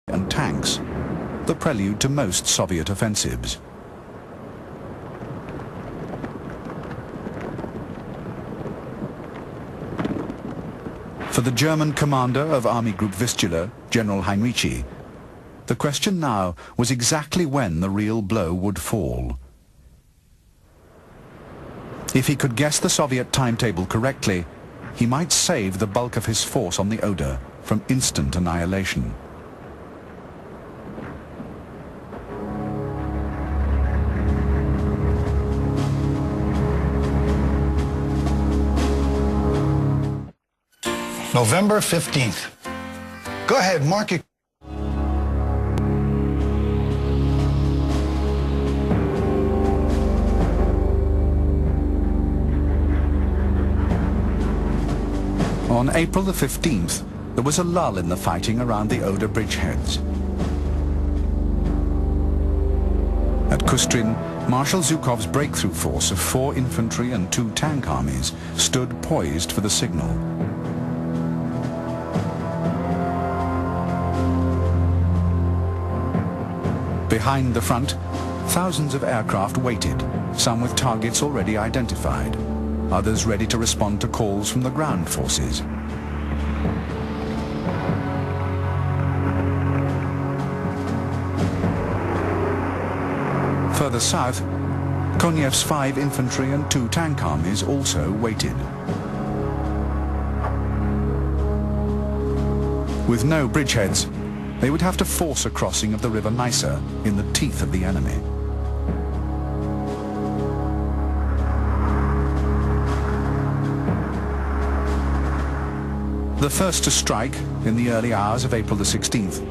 and tanks, the prelude to most Soviet offensives. For the German commander of Army Group Vistula, General Heinrich, the question now was exactly when the real blow would fall. If he could guess the Soviet timetable correctly, he might save the bulk of his force on the Oder from instant annihilation. November 15th. Go ahead, mark it. On April the 15th, there was a lull in the fighting around the Oder bridgeheads. At Kustrin, Marshal Zhukov's breakthrough force of 4 infantry and 2 tank armies stood poised for the signal. Behind the front, thousands of aircraft waited, some with targets already identified, others ready to respond to calls from the ground forces. Further south, Konev's 5 infantry and 2 tank armies also waited. With no bridgeheads, they would have to force a crossing of the river Neisse in the teeth of the enemy. The first to strike, in the early hours of April the 16th,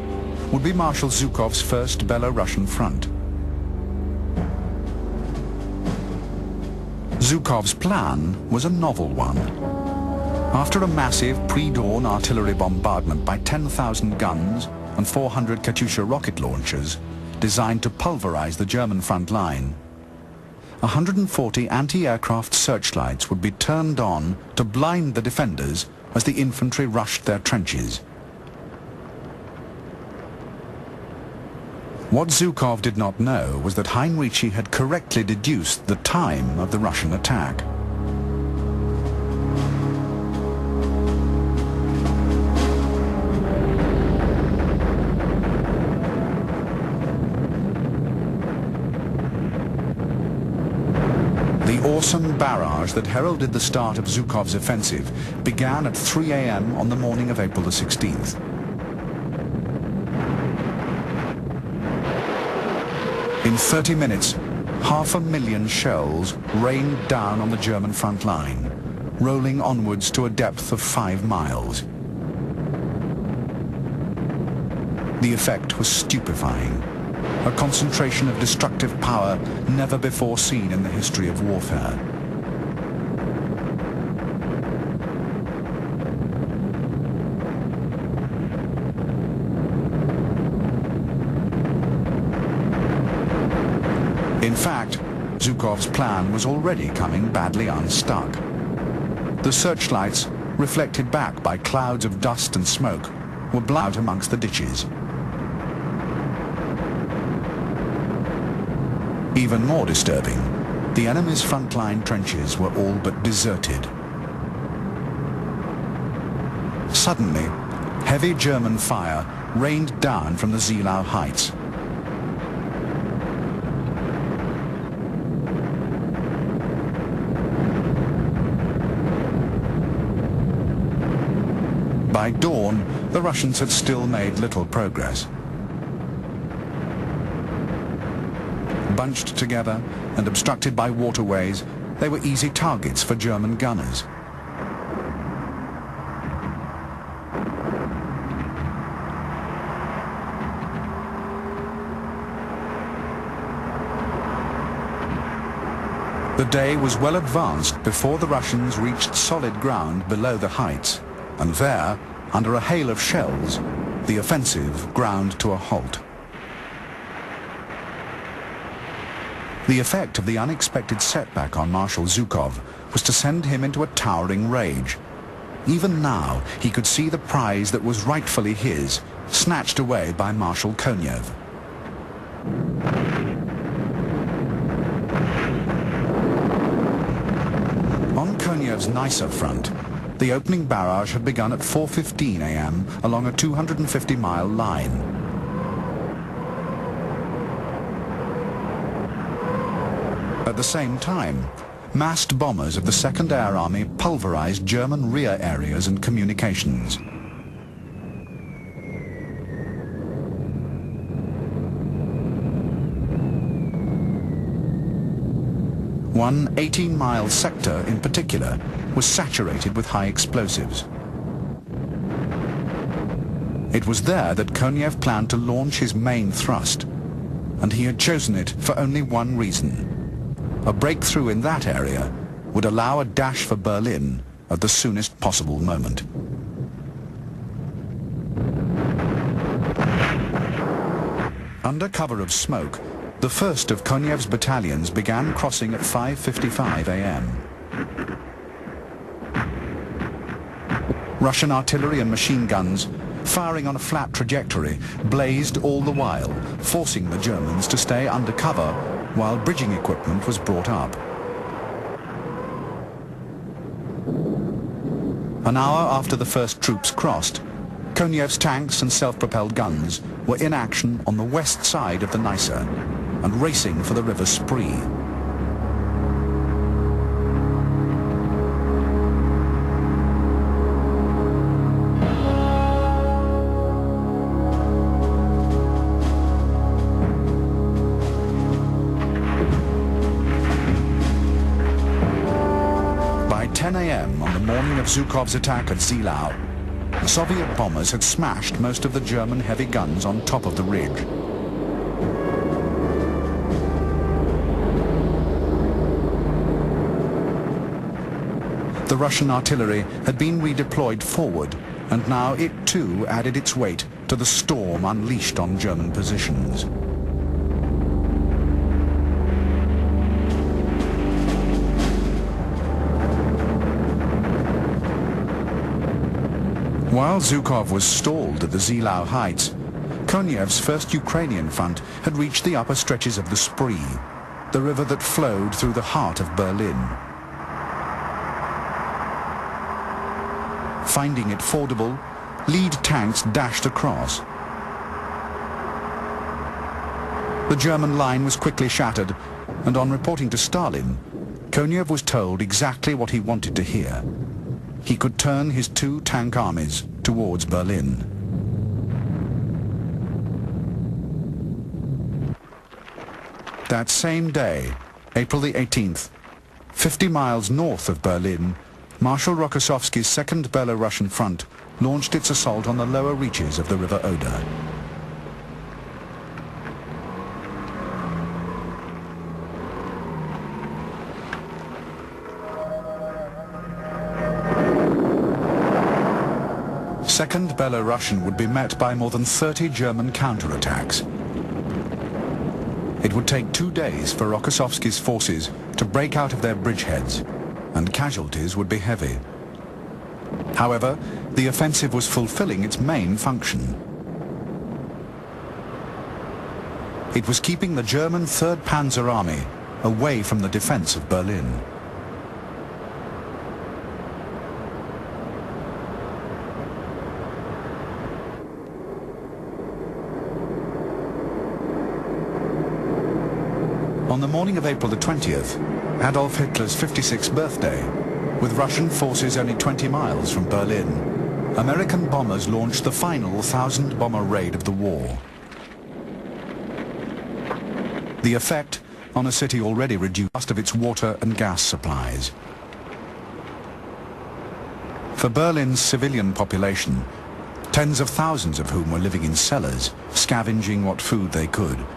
would be Marshal Zhukov's first Belarusian front. Zhukov's plan was a novel one. After a massive pre-dawn artillery bombardment by 10,000 guns and 400 Katyusha rocket launchers designed to pulverize the German front line, 140 anti-aircraft searchlights would be turned on to blind the defenders as the infantry rushed their trenches. What Zhukov did not know was that Heinrich had correctly deduced the time of the Russian attack. The awesome barrage that heralded the start of Zhukov's offensive began at 3 a.m. on the morning of April the 16th. In 30 minutes, 500,000 shells rained down on the German front line, rolling onwards to a depth of 5 miles. The effect was stupefying, a concentration of destructive power never before seen in the history of warfare. In fact, Zhukov's plan was already coming badly unstuck. The searchlights, reflected back by clouds of dust and smoke, were blown out amongst the ditches. Even more disturbing, the enemy's frontline trenches were all but deserted. Suddenly, heavy German fire rained down from the Zielau heights. By dawn, the Russians had still made little progress. Bunched together and obstructed by waterways, they were easy targets for German gunners. The day was well advanced before the Russians reached solid ground below the heights, and there, under a hail of shells, the offensive ground to a halt. The effect of the unexpected setback on Marshal Zhukov was to send him into a towering rage. Even now, he could see the prize that was rightfully his snatched away by Marshal Konev. On Konev's Nysa front, the opening barrage had begun at 4:15 a.m. along a 250-mile line. At the same time, massed bombers of the Second Air Army pulverized German rear areas and communications. One 18-mile sector in particular was saturated with high explosives. It was there that Konev planned to launch his main thrust, and he had chosen it for only one reason. A breakthrough in that area would allow a dash for Berlin at the soonest possible moment. Under cover of smoke, the first of Konev's battalions began crossing at 5:55 a.m. Russian artillery and machine guns, firing on a flat trajectory, blazed all the while, forcing the Germans to stay under cover while bridging equipment was brought up. An hour after the first troops crossed, Konev's tanks and self-propelled guns were in action on the west side of the Nysa and racing for the River Spree. By 10 a.m. on the morning of Zhukov's attack at Zilau, the Soviet bombers had smashed most of the German heavy guns on top of the ridge. The Russian artillery had been redeployed forward, and now it too added its weight to the storm unleashed on German positions. While Zhukov was stalled at the Zilau heights, Konev's first Ukrainian front had reached the upper stretches of the Spree, the river that flowed through the heart of Berlin. Finding it fordable, lead tanks dashed across. The German line was quickly shattered, and on reporting to Stalin, Konev was told exactly what he wanted to hear. He could turn his two tank armies towards Berlin. That same day, April the 18th, 50 miles north of Berlin, Marshal Rokossovsky's Second Belarusian Front launched its assault on the lower reaches of the River Oder. Second Belarusian would be met by more than 30 German counterattacks. It would take 2 days for Rokossovsky's forces to break out of their bridgeheads, and casualties would be heavy. However, the offensive was fulfilling its main function. It was keeping the German 3rd Panzer Army away from the defense of Berlin. On the morning of April the 20th, Adolf Hitler's 56th birthday, with Russian forces only 20 miles from Berlin, American bombers launched the final 1,000-bomber raid of the war. The effect on a city already reduced of its water and gas supplies. For Berlin's civilian population, tens of thousands of whom were living in cellars, scavenging what food they could,